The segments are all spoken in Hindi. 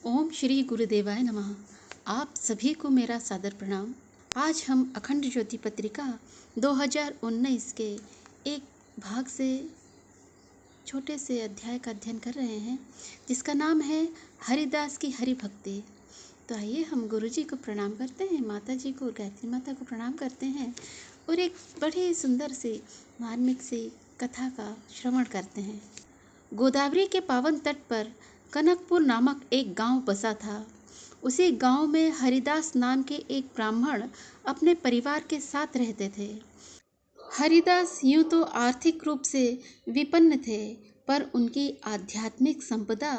ओम श्री गुरुदेवाय नमः। आप सभी को मेरा सादर प्रणाम। आज हम अखंड ज्योति पत्रिका 2019 के एक भाग से छोटे से अध्याय का अध्ययन कर रहे हैं, जिसका नाम है हरिदास की हरि भक्ति। तो आइए हम गुरु जी को प्रणाम करते हैं, माता जी को और गायत्री माता को प्रणाम करते हैं और एक बड़ी सुंदर सी मार्मिक सी कथा का श्रवण करते हैं। गोदावरी के पावन तट पर कनकपुर नामक एक गांव बसा था। उसी गांव में हरिदास नाम के एक ब्राह्मण अपने परिवार के साथ रहते थे। हरिदास यूं तो आर्थिक रूप से विपन्न थे, पर उनकी आध्यात्मिक संपदा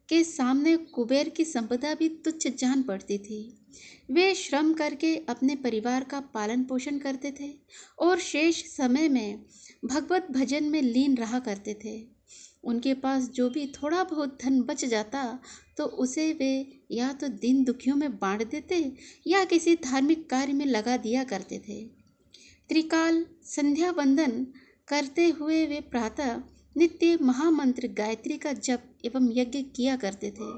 के सामने कुबेर की संपदा भी तुच्छ जान पड़ती थी। वे श्रम करके अपने परिवार का पालन पोषण करते थे और शेष समय में भगवत भजन में लीन रहा करते थे। उनके पास जो भी थोड़ा बहुत धन बच जाता तो उसे वे या तो दीन दुखियों में बांट देते या किसी धार्मिक कार्य में लगा दिया करते थे। त्रिकाल संध्या वंदन करते हुए वे प्रातः नित्य महामंत्र गायत्री का जप एवं यज्ञ किया करते थे।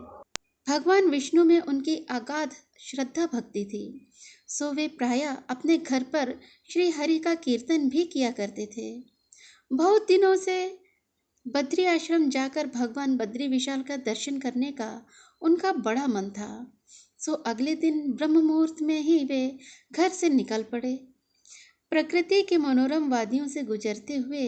भगवान विष्णु में उनकी अगाध श्रद्धा भक्ति थी, सो वे प्रायः अपने घर पर श्री हरि का कीर्तन भी किया करते थे। बहुत दिनों से बद्री आश्रम जाकर भगवान बद्री विशाल का दर्शन करने का उनका बड़ा मन था, सो अगले दिन ब्रह्म मुहूर्त में ही वे घर से निकल पड़े। प्रकृति के मनोरम वादियों से गुजरते हुए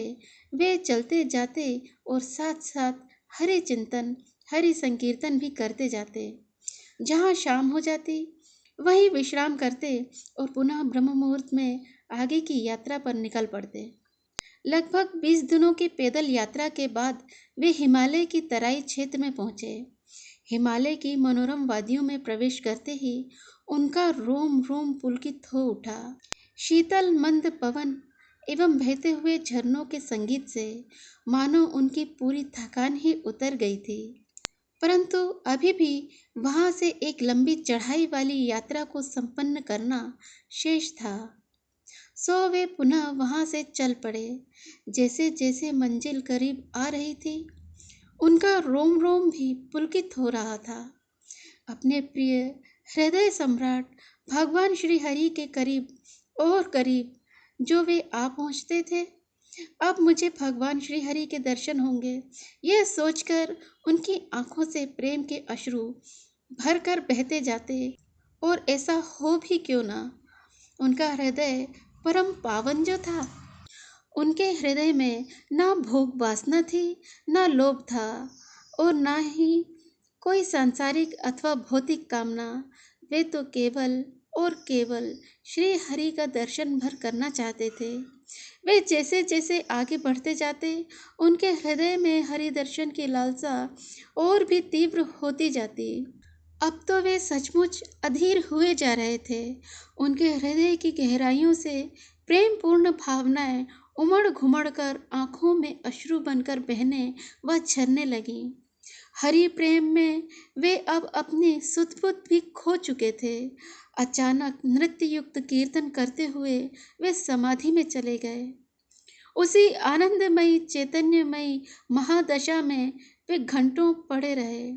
वे चलते जाते और साथ साथ हरि चिंतन हरि संकीर्तन भी करते जाते। जहाँ शाम हो जाती वहीं विश्राम करते और पुनः ब्रह्म मुहूर्त में आगे की यात्रा पर निकल पड़ते। लगभग 20 दिनों की पैदल यात्रा के बाद वे हिमालय की तराई क्षेत्र में पहुंचे। हिमालय की मनोरम वादियों में प्रवेश करते ही उनका रोम रोम पुलकित हो उठा। शीतल मंद पवन एवं बहते हुए झरनों के संगीत से मानो उनकी पूरी थकान ही उतर गई थी। परंतु अभी भी वहां से एक लंबी चढ़ाई वाली यात्रा को संपन्न करना शेष था, सो वे पुनः वहां से चल पड़े। जैसे जैसे मंजिल करीब आ रही थी उनका रोम रोम भी पुलकित हो रहा था। अपने प्रिय हृदय सम्राट भगवान श्री हरि के करीब और करीब जो वे आ पहुंचते थे। अब मुझे भगवान श्री हरि के दर्शन होंगे, यह सोचकर उनकी आंखों से प्रेम के अश्रु भरकर बहते जाते। और ऐसा हो भी क्यों ना, उनका हृदय परम पावन जो था, उनके हृदय में ना भोग वासना थी, ना लोभ था और ना ही कोई सांसारिक अथवा भौतिक कामना। वे तो केवल और केवल श्री हरि का दर्शन भर करना चाहते थे। वे जैसे जैसे आगे बढ़ते जाते उनके हृदय में हरि दर्शन की लालसा और भी तीव्र होती जाती। अब तो वे सचमुच अधीर हुए जा रहे थे। उनके हृदय की गहराइयों से प्रेम पूर्ण भावनाएं उमड़ घुमड़ कर आंखों में अश्रु बनकर बहने व झरने लगी। हरि प्रेम में वे अब अपनी सुध-बुध भी खो चुके थे। अचानक नृत्य युक्त कीर्तन करते हुए वे समाधि में चले गए। उसी आनंदमयी चैतन्यमयी महादशा में वे घंटों पड़े रहे।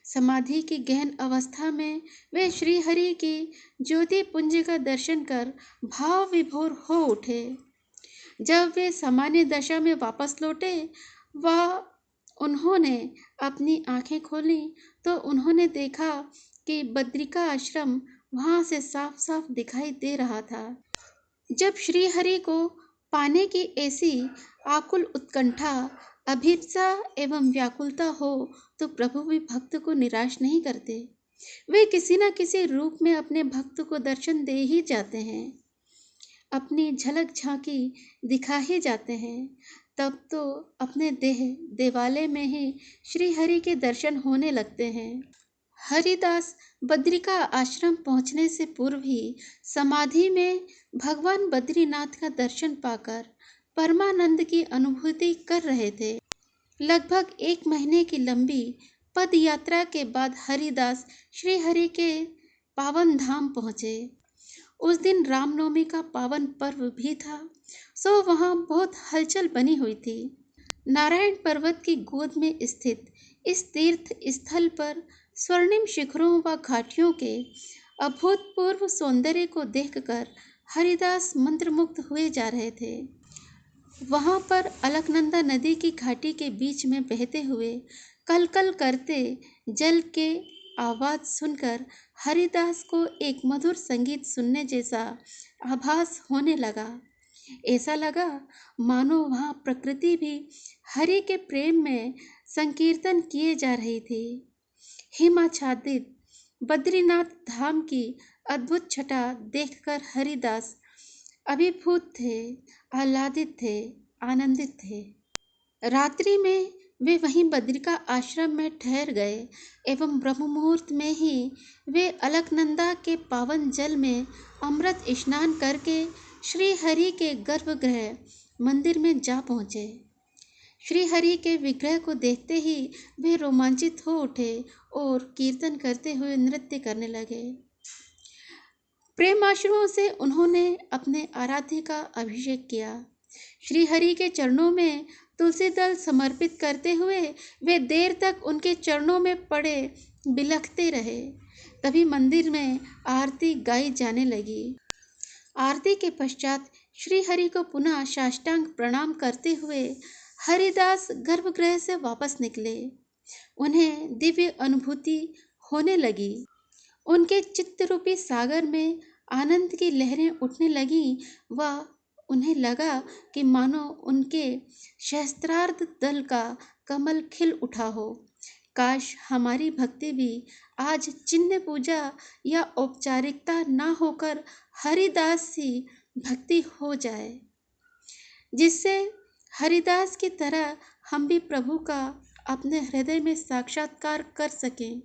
समाधि की गहन अवस्था में वे श्री हरि की ज्योति पुंज का दर्शन कर भाव विभोर हो उठे। जब वे सामान्य दशा में वापस लौटे व उन्होंने अपनी आंखें खोली तो उन्होंने देखा कि बद्रिका आश्रम वहां से साफ साफ दिखाई दे रहा था। जब श्री हरि को पाने की ऐसी आकुल उत्कंठा अभिप्सा एवं व्याकुलता हो तो प्रभु भी भक्त को निराश नहीं करते। वे किसी न किसी रूप में अपने भक्त को दर्शन दे ही जाते हैं, अपनी झलक झांकी दिखा ही जाते हैं। तब तो अपने देवालय में ही श्री हरि के दर्शन होने लगते हैं। हरिदास बद्रिका आश्रम पहुंचने से पूर्व ही समाधि में भगवान बद्रीनाथ का दर्शन पाकर परमानंद की अनुभूति कर रहे थे। लगभग 1 महीने की लंबी पद यात्रा के बाद हरिदास श्री हरि के पावन धाम पहुंचे। उस दिन रामनवमी का पावन पर्व भी था, सो वहां बहुत हलचल बनी हुई थी। नारायण पर्वत की गोद में स्थित इस तीर्थ स्थल पर स्वर्णिम शिखरों व घाटियों के अभूतपूर्व सौंदर्य को देखकर हरिदास मंत्रमुग्ध हुए जा रहे थे। वहां पर अलकनंदा नदी की घाटी के बीच में बहते हुए कल कल करते जल के आवाज सुनकर हरिदास को एक मधुर संगीत सुनने जैसा आभास होने लगा। ऐसा लगा मानो वहां प्रकृति भी हरि के प्रेम में संकीर्तन किए जा रही थी। हिमाच्छादित बद्रीनाथ धाम की अद्भुत छटा देखकर हरिदास अभिभूत थे, आह्लादित थे, आनंदित थे। रात्रि में वे वहीं बद्रिका आश्रम में ठहर गए एवं ब्रह्म मुहूर्त में ही वे अलकनंदा के पावन जल में अमृत स्नान करके श्री हरि के गर्भगृह मंदिर में जा पहुँचे। श्री हरि के विग्रह को देखते ही वे रोमांचित हो उठे और कीर्तन करते हुए नृत्य करने लगे। प्रेमाश्रुओं से उन्होंने अपने आराध्य का अभिषेक किया। श्री हरि के चरणों में तुलसी दल समर्पित करते हुए वे देर तक उनके चरणों में पड़े बिलखते रहे। तभी मंदिर में आरती गाई जाने लगी। आरती के पश्चात श्री हरि को पुनः साष्टांग प्रणाम करते हुए हरिदास गर्भगृह से वापस निकले। उन्हें दिव्य अनुभूति होने लगी। उनके चित्तरूपी सागर में आनंद की लहरें उठने लगीं व उन्हें लगा कि मानो उनके सहस्त्रार्ध दल का कमल खिल उठा हो। काश हमारी भक्ति भी आज चिन्ह पूजा या औपचारिकता ना होकर हरिदास सी भक्ति हो जाए, जिससे हरिदास की तरह हम भी प्रभु का अपने हृदय में साक्षात्कार कर सकें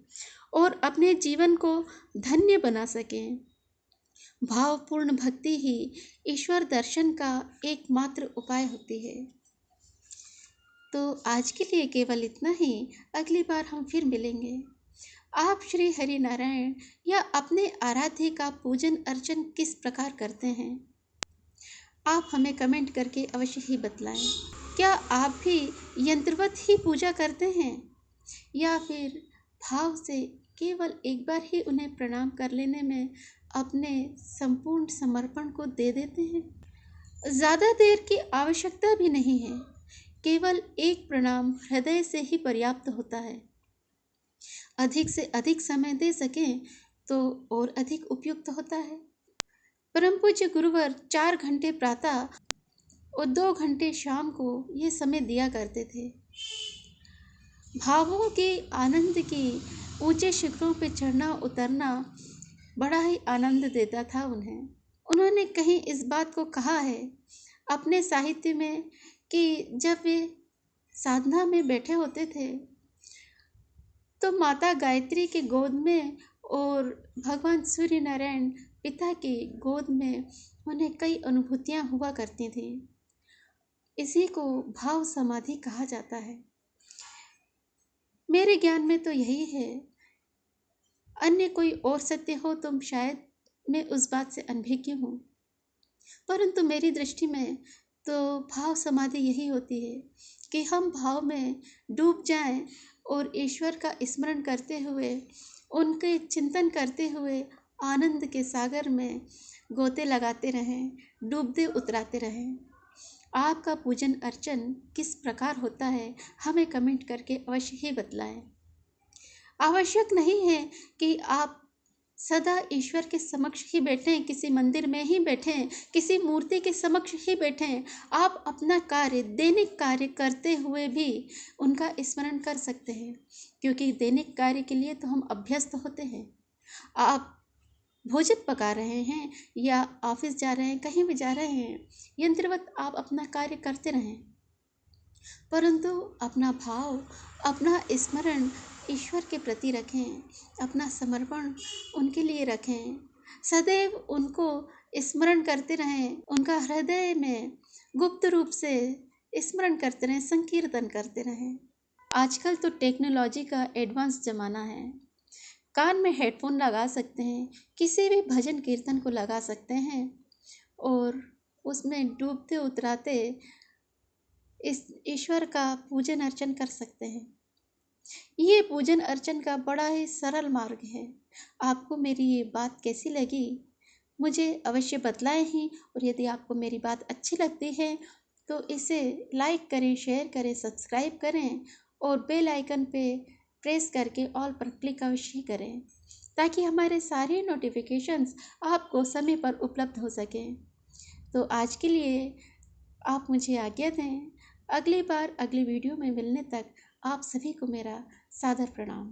और अपने जीवन को धन्य बना सकें। भावपूर्ण भक्ति ही ईश्वर दर्शन का एकमात्र उपाय होती है। तो आज के लिए केवल इतना ही। अगली बार हम फिर मिलेंगे। आप श्री हरि नारायण या अपने आराध्य का पूजन अर्चन किस प्रकार करते हैं? आप हमें कमेंट करके अवश्य ही बतलाएं। क्या आप भी यंत्रवत ही पूजा करते हैं या फिर भाव से केवल एक बार ही उन्हें प्रणाम कर लेने में अपने संपूर्ण समर्पण को दे देते हैं? ज़्यादा देर की आवश्यकता भी नहीं है, केवल एक प्रणाम हृदय से ही पर्याप्त होता है। अधिक से अधिक समय दे सकें तो और अधिक उपयुक्त होता है। परम पूज्य गुरुवर 4 घंटे प्रातः और 2 घंटे शाम को ये समय दिया करते थे। भावों के आनंद की ऊंचे शिखरों पर चढ़ना उतरना बड़ा ही आनंद देता था उन्हें। उन्होंने कहीं इस बात को कहा है अपने साहित्य में कि जब वे साधना में बैठे होते थे तो माता गायत्री की गोद में और भगवान सूर्य नारायण पिता की गोद में उन्हें कई अनुभूतियां हुआ करती थीं। इसी को भाव समाधि कहा जाता है। मेरे ज्ञान में तो यही है। अन्य कोई और सत्य हो तो शायद मैं उस बात से अनभिज्ञ हूँ, परंतु मेरी दृष्टि में तो भाव समाधि यही होती है कि हम भाव में डूब जाएं और ईश्वर का स्मरण करते हुए, उनके चिंतन करते हुए आनंद के सागर में गोते लगाते रहें, डूबते उतराते रहें। आपका पूजन अर्चन किस प्रकार होता है हमें कमेंट करके अवश्य ही बतलाएं। आवश्यक नहीं है कि आप सदा ईश्वर के समक्ष ही बैठें, किसी मंदिर में ही बैठें, किसी मूर्ति के समक्ष ही बैठें। आप अपना कार्य, दैनिक कार्य करते हुए भी उनका स्मरण कर सकते हैं, क्योंकि दैनिक कार्य के लिए तो हम अभ्यस्त होते हैं। आप भोजन पका रहे हैं या ऑफिस जा रहे हैं, कहीं भी जा रहे हैं, यंत्रवत आप अपना कार्य करते रहें, परंतु अपना भाव, अपना स्मरण ईश्वर के प्रति रखें, अपना समर्पण उनके लिए रखें। सदैव उनको स्मरण करते रहें, उनका हृदय में गुप्त रूप से स्मरण करते रहें, संकीर्तन करते रहें। आजकल तो टेक्नोलॉजी का एडवांस ज़माना है। कान में हेडफोन लगा सकते हैं, किसी भी भजन कीर्तन को लगा सकते हैं और उसमें डूबते उतराते इस ईश्वर का पूजन अर्चन कर सकते हैं। ये पूजन अर्चन का बड़ा ही सरल मार्ग है। आपको मेरी ये बात कैसी लगी मुझे अवश्य बतलाएं ही। और यदि आपको मेरी बात अच्छी लगती है तो इसे लाइक करें, शेयर करें, सब्सक्राइब करें और बेल आइकन पे प्रेस करके ऑल पर क्लिक अवश्य करें ताकि हमारे सारे नोटिफिकेशंस आपको समय पर उपलब्ध हो सकें। तो आज के लिए आप मुझे आज्ञा दें। अगली बार अगली वीडियो में मिलने तक आप सभी को मेरा सादर प्रणाम।